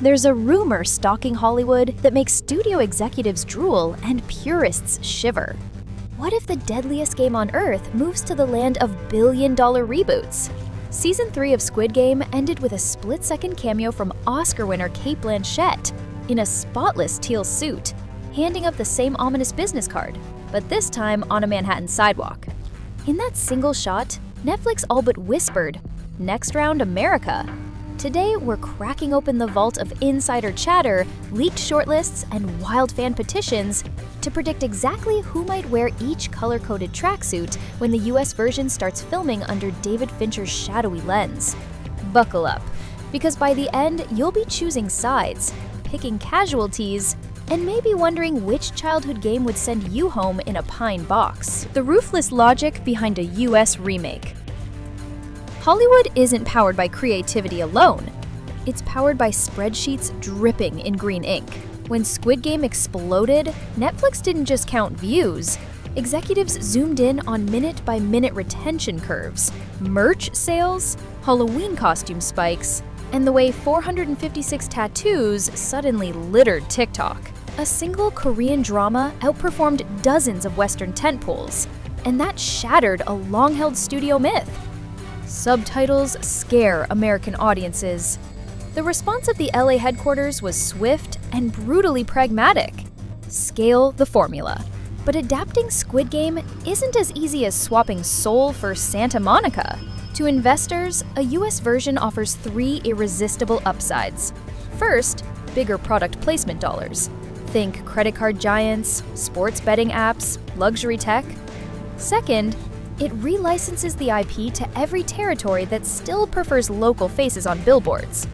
There's a rumor stalking Hollywood that makes studio executives drool and purists shiver. What if the deadliest game on Earth moves to the land of billion-dollar reboots? Season 3 of Squid Game ended with a split-second cameo from Oscar winner Cate Blanchett in a spotless teal suit, handing up the same ominous business card, but this time on a Manhattan sidewalk. In that single shot, Netflix all but whispered, "Next round, America." Today, we're cracking open the vault of insider chatter, leaked shortlists, and wild fan petitions to predict exactly who might wear each color-coded tracksuit when the US version starts filming under David Fincher's shadowy lens. Buckle up, because by the end, you'll be choosing sides, picking casualties, and maybe wondering which childhood game would send you home in a pine box. The ruthless logic behind a US remake. Hollywood isn't powered by creativity alone. It's powered by spreadsheets dripping in green ink. When Squid Game exploded, Netflix didn't just count views. Executives zoomed in on minute-by-minute retention curves, merch sales, Halloween costume spikes, and the way 456 tattoos suddenly littered TikTok. A single Korean drama outperformed dozens of Western tentpoles, and that shattered a long-held studio myth. Subtitles scare American audiences. The response at the LA headquarters was swift and brutally pragmatic. Scale the formula. But adapting Squid Game isn't as easy as swapping Seoul for Santa Monica. To investors, a US version offers 3 irresistible upsides. First, bigger product placement dollars. Think credit card giants, sports betting apps, luxury tech. Second, it relicenses the IP to every territory that still prefers local faces on billboards.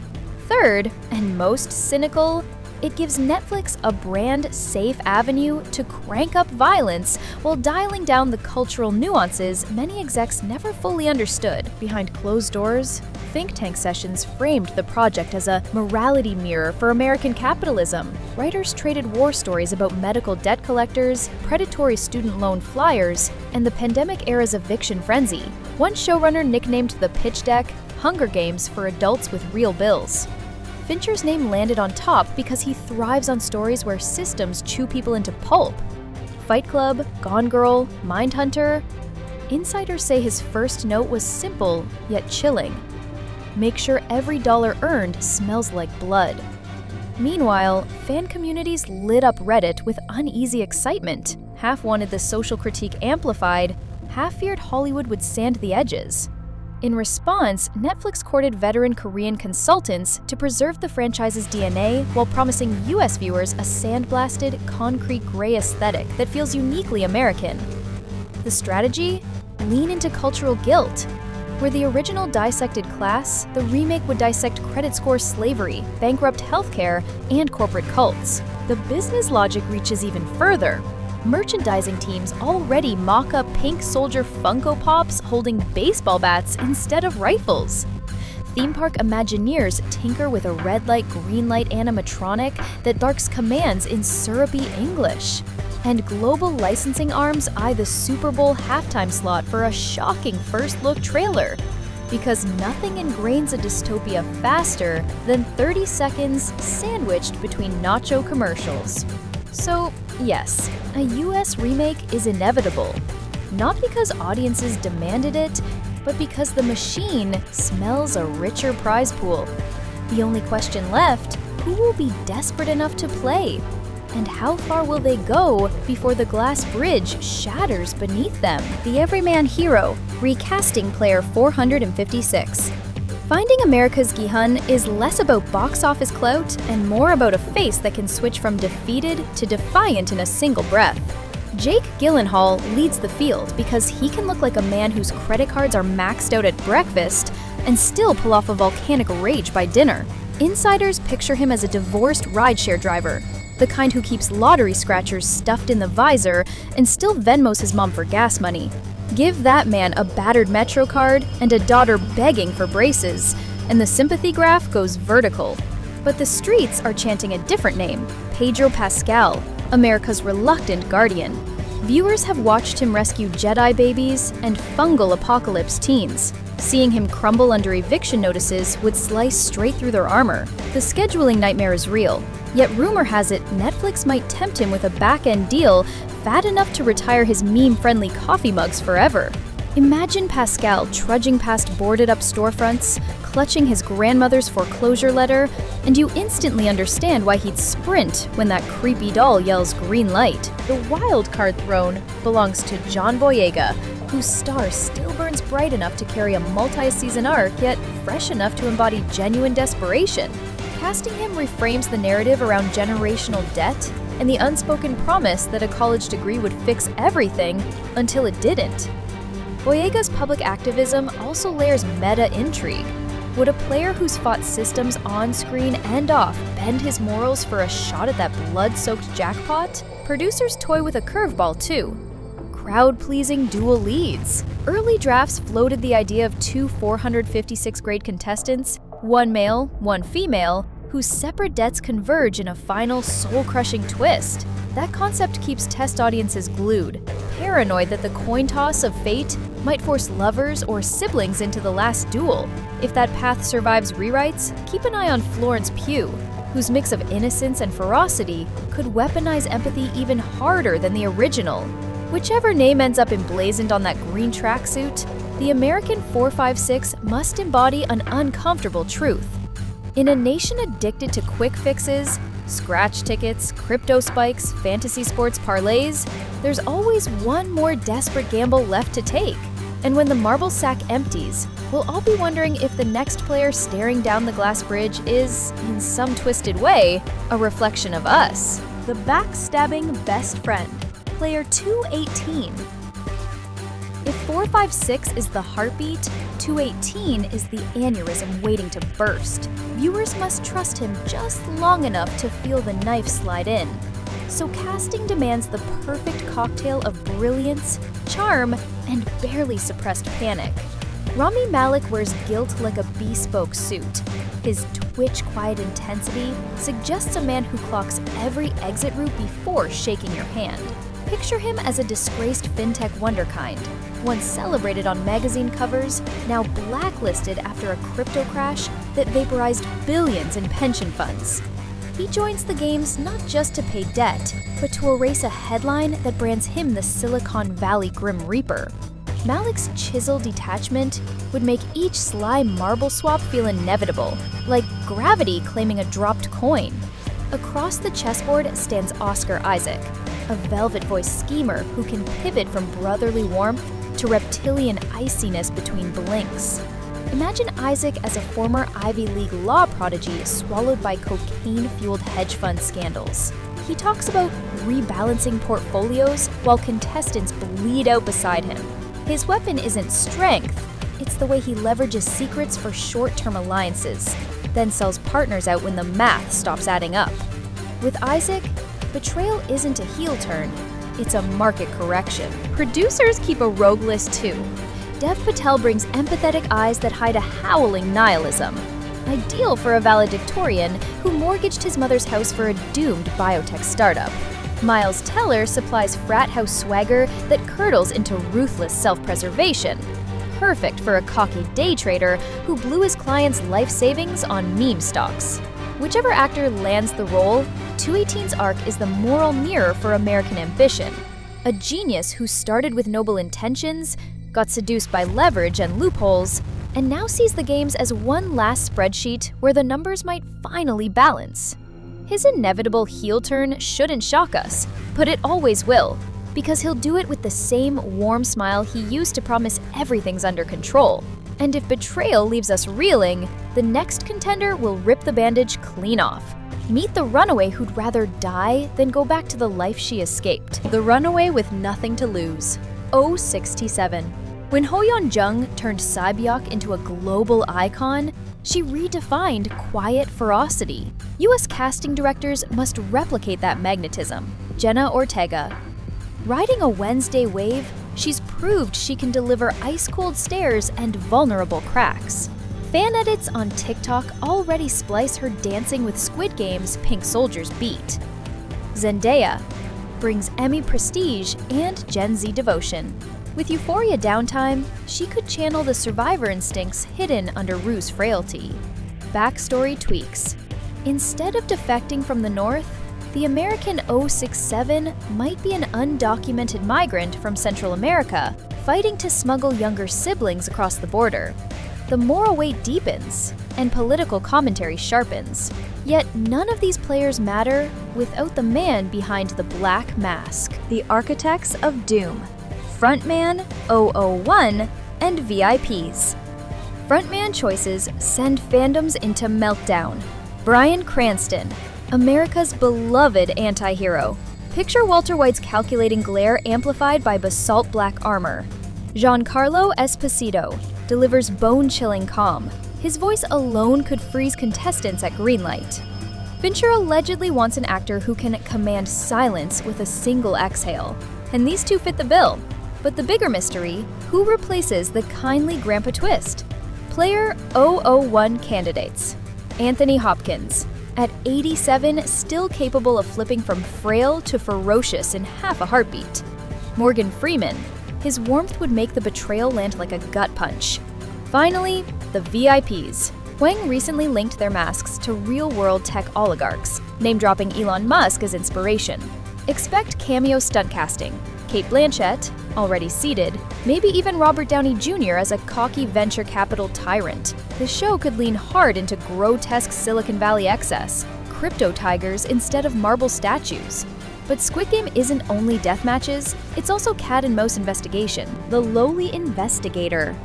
Third, and most cynical, it gives Netflix a brand-safe avenue to crank up violence while dialing down the cultural nuances many execs never fully understood. Behind closed doors, think tank sessions framed the project as a morality mirror for American capitalism. Writers traded war stories about medical debt collectors, predatory student loan flyers, and the pandemic era's eviction frenzy. One showrunner nicknamed the pitch deck Hunger Games for adults with real bills. Fincher's name landed on top because he thrives on stories where systems chew people into pulp. Fight Club, Gone Girl, Mindhunter. Insiders say his first note was simple, yet chilling. Make sure every dollar earned smells like blood. Meanwhile, fan communities lit up Reddit with uneasy excitement. Half wanted the social critique amplified, half feared Hollywood would sand the edges. In response, Netflix courted veteran Korean consultants to preserve the franchise's DNA while promising US viewers a sandblasted, concrete gray aesthetic that feels uniquely American. The strategy? Lean into cultural guilt. Where the original dissected class, the remake would dissect credit score slavery, bankrupt healthcare, and corporate cults. The business logic reaches even further. Merchandising teams already mock up Pink Soldier Funko Pops holding baseball bats instead of rifles. Theme park Imagineers tinker with a red light, green light animatronic that barks commands in syrupy English. And global licensing arms eye the Super Bowl halftime slot for a shocking first-look trailer. Because nothing ingrains a dystopia faster than 30 seconds sandwiched between nacho commercials. So, yes, a US remake is inevitable. Not because audiences demanded it, but because the machine smells a richer prize pool. The only question left, who will be desperate enough to play? And how far will they go before the glass bridge shatters beneath them? The Everyman Hero, recasting player 456. Finding America's Gi-hun is less about box office clout and more about a face that can switch from defeated to defiant in a single breath. Jake Gyllenhaal leads the field because he can look like a man whose credit cards are maxed out at breakfast and still pull off a volcanic rage by dinner. Insiders picture him as a divorced rideshare driver, the kind who keeps lottery scratchers stuffed in the visor and still Venmos his mom for gas money. Give that man a battered Metro card and a daughter begging for braces, and the sympathy graph goes vertical. But the streets are chanting a different name, Pedro Pascal, America's reluctant guardian. Viewers have watched him rescue Jedi babies and fungal apocalypse teens. Seeing him crumble under eviction notices would slice straight through their armor. The scheduling nightmare is real, yet rumor has it Netflix might tempt him with a back-end deal fat enough to retire his meme-friendly coffee mugs forever. Imagine Pascal trudging past boarded-up storefronts, clutching his grandmother's foreclosure letter, and you instantly understand why he'd sprint when that creepy doll yells green light. The wild card throne belongs to John Boyega, whose star still burns bright enough to carry a multi-season arc, yet fresh enough to embody genuine desperation. Casting him reframes the narrative around generational debt and the unspoken promise that a college degree would fix everything until it didn't. Boyega's public activism also layers meta intrigue. Would a player who's fought systems on screen and off bend his morals for a shot at that blood-soaked jackpot? Producers toy with a curveball too. Crowd-pleasing dual leads. Early drafts floated the idea of two 456-grade contestants, one male, one female, whose separate debts converge in a final soul-crushing twist. That concept keeps test audiences glued, paranoid that the coin toss of fate might force lovers or siblings into the last duel. If that path survives rewrites, keep an eye on Florence Pugh, whose mix of innocence and ferocity could weaponize empathy even harder than the original. Whichever name ends up emblazoned on that green tracksuit, the American 456 must embody an uncomfortable truth. In a nation addicted to quick fixes, scratch tickets, crypto spikes, fantasy sports parlays, there's always one more desperate gamble left to take. And when the marble sack empties, we'll all be wondering if the next player staring down the glass bridge is, in some twisted way, a reflection of us. The backstabbing best friend. Player 218. If 456 is the heartbeat, 218 is the aneurysm waiting to burst. Viewers must trust him just long enough to feel the knife slide in. So casting demands the perfect cocktail of brilliance, charm, and barely suppressed panic. Rami Malek wears guilt like a bespoke suit. His twitch-quiet intensity suggests a man who clocks every exit route before shaking your hand. Picture him as a disgraced fintech wonderkind, once celebrated on magazine covers, now blacklisted after a crypto crash that vaporized billions in pension funds. He joins the games not just to pay debt, but to erase a headline that brands him the Silicon Valley Grim Reaper. Malik's chiseled detachment would make each sly marble swap feel inevitable, like gravity claiming a dropped coin. Across the chessboard stands Oscar Isaac, a velvet-voiced schemer who can pivot from brotherly warmth to reptilian iciness between blinks. Imagine Isaac as a former Ivy League law prodigy swallowed by cocaine-fueled hedge fund scandals. He talks about rebalancing portfolios while contestants bleed out beside him. His weapon isn't strength, it's the way he leverages secrets for short-term alliances, then sells partners out when the math stops adding up. With Isaac, betrayal isn't a heel turn, it's a market correction. Producers keep a rogue list too. Dev Patel brings empathetic eyes that hide a howling nihilism. Ideal for a valedictorian who mortgaged his mother's house for a doomed biotech startup. Miles Teller supplies frat house swagger that curdles into ruthless self-preservation. Perfect for a cocky day trader who blew his client's life savings on meme stocks. Whichever actor lands the role, 218's arc is the moral mirror for American ambition. A genius who started with noble intentions, got seduced by leverage and loopholes, and now sees the games as one last spreadsheet where the numbers might finally balance. His inevitable heel turn shouldn't shock us, but it always will, because he'll do it with the same warm smile he used to promise everything's under control. And if betrayal leaves us reeling, the next contender will rip the bandage clean off. Meet the runaway who'd rather die than go back to the life she escaped. The runaway with nothing to lose. 067. When Ho-yeon Jung turned Sae-byeok into a global icon, she redefined quiet ferocity. US casting directors must replicate that magnetism. Jenna Ortega. Riding a Wednesday wave, she's proved she can deliver ice-cold stares and vulnerable cracks. Fan edits on TikTok already splice her dancing with Squid Game's Pink Soldier's beat. Zendaya brings Emmy prestige and Gen Z devotion. With Euphoria downtime, she could channel the survivor instincts hidden under Rue's frailty. Backstory tweaks. Instead of defecting from the North, the American 067 might be an undocumented migrant from Central America, fighting to smuggle younger siblings across the border. The moral weight deepens, and political commentary sharpens. Yet none of these players matter without the man behind the black mask. The Architects of Doom. Frontman, 001, and VIPs. Frontman choices send fandoms into meltdown. Bryan Cranston, America's beloved anti-hero. Picture Walter White's calculating glare amplified by basalt black armor. Giancarlo Esposito delivers bone-chilling calm. His voice alone could freeze contestants at green light. Fincher allegedly wants an actor who can command silence with a single exhale, and these two fit the bill. But the bigger mystery, who replaces the kindly Grandpa Twist? Player 001 candidates. Anthony Hopkins, at 87, still capable of flipping from frail to ferocious in half a heartbeat. Morgan Freeman, his warmth would make the betrayal land like a gut punch. Finally, the VIPs. Wang recently linked their masks to real-world tech oligarchs, name-dropping Elon Musk as inspiration. Expect cameo stunt casting. Cate Blanchett, already seated, maybe even Robert Downey Jr. as a cocky venture capital tyrant. The show could lean hard into grotesque Silicon Valley excess, crypto tigers instead of marble statues. But Squid Game isn't only death matches, it's also cat and mouse investigation, the lowly investigator.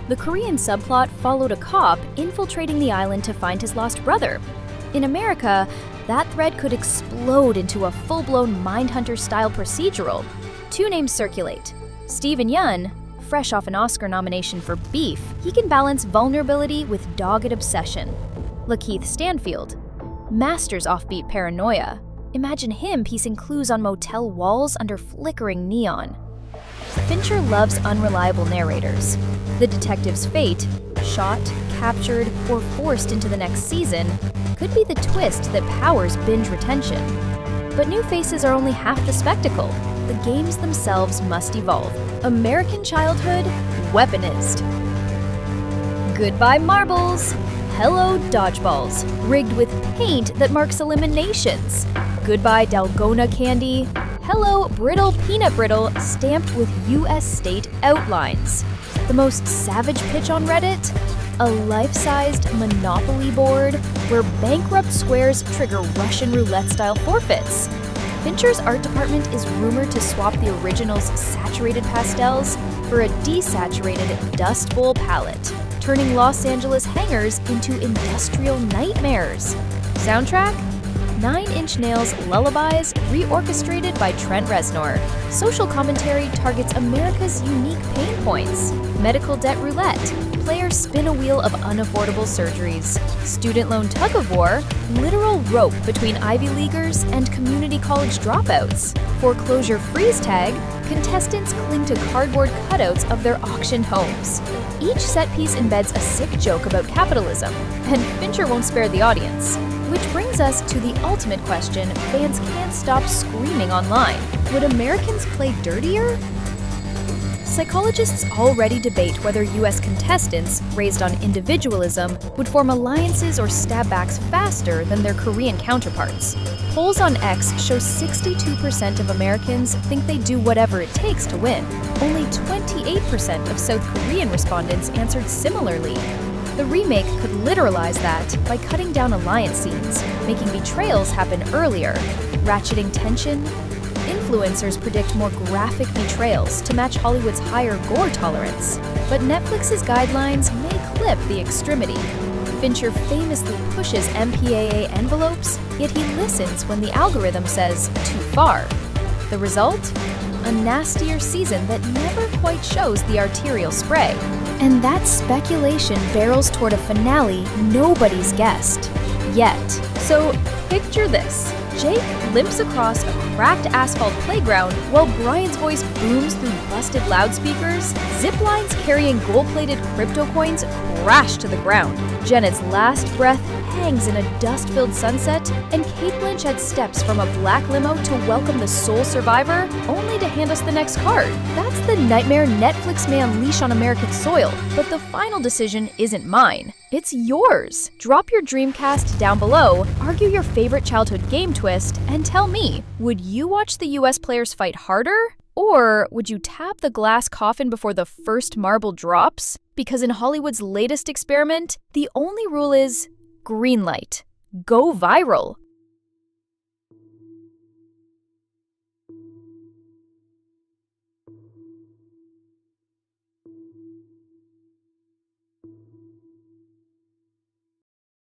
The Korean subplot followed a cop infiltrating the island to find his lost brother. In America, that thread could explode into a full-blown Mindhunter-style procedural. Two names circulate. Steven Yeun, fresh off an Oscar nomination for Beef, he can balance vulnerability with dogged obsession. Lakeith Stanfield, masters offbeat paranoia. Imagine him piecing clues on motel walls under flickering neon. Fincher loves unreliable narrators. The detective's fate, shot, captured, or forced into the next season, could be the twist that powers binge retention. But new faces are only half the spectacle. The games themselves must evolve. American childhood weaponized. Goodbye marbles. Hello dodgeballs, rigged with paint that marks eliminations. Goodbye Dalgona candy. Hello brittle peanut brittle stamped with US state outlines. The most savage pitch on Reddit? A life-sized Monopoly board where bankrupt squares trigger Russian roulette-style forfeits. Fincher's art department is rumored to swap the original's saturated pastels for a desaturated Dust Bowl palette, turning Los Angeles hangars into industrial nightmares. Soundtrack? 9 Inch Nails Lullabies, reorchestrated by Trent Reznor. Social commentary targets America's unique pain points. Medical debt roulette. Players spin a wheel of unaffordable surgeries. Student loan tug-of-war. Literal rope between Ivy Leaguers and community college dropouts. Foreclosure freeze tag. Contestants cling to cardboard cutouts of their auctioned homes. Each set piece embeds a sick joke about capitalism, and Fincher won't spare the audience. Which brings us to the ultimate question fans can't stop screaming online. Would Americans play dirtier? Psychologists already debate whether US contestants, raised on individualism, would form alliances or stab backs faster than their Korean counterparts. Polls on X show 62% of Americans think they do whatever it takes to win. Only 28% of South Korean respondents answered similarly. The remake could literalize that by cutting down alliance scenes, making betrayals happen earlier, ratcheting tension. Influencers predict more graphic betrayals to match Hollywood's higher gore tolerance. But Netflix's guidelines may clip the extremity. Fincher famously pushes MPAA envelopes, yet he listens when the algorithm says too far. The result? A nastier season that never quite shows the arterial spray. And that speculation barrels toward a finale nobody's guessed. Yet. So picture this. Jake limps across a cracked asphalt playground while Brian's voice booms through busted loudspeakers. Zip lines carrying gold-plated crypto coins crash to the ground. Janet's last breath hangs in a dust-filled sunset, and Kate Blanchett steps from a black limo to welcome the sole survivor, only to hand us the next card. That's the nightmare Netflix may unleash on American soil, but the final decision isn't mine. It's yours. Drop your Dreamcast down below, argue your favorite childhood game twist, and tell me, would you watch the US players fight harder? Or would you tap the glass coffin before the first marble drops? Because in Hollywood's latest experiment, the only rule is green light. Go viral.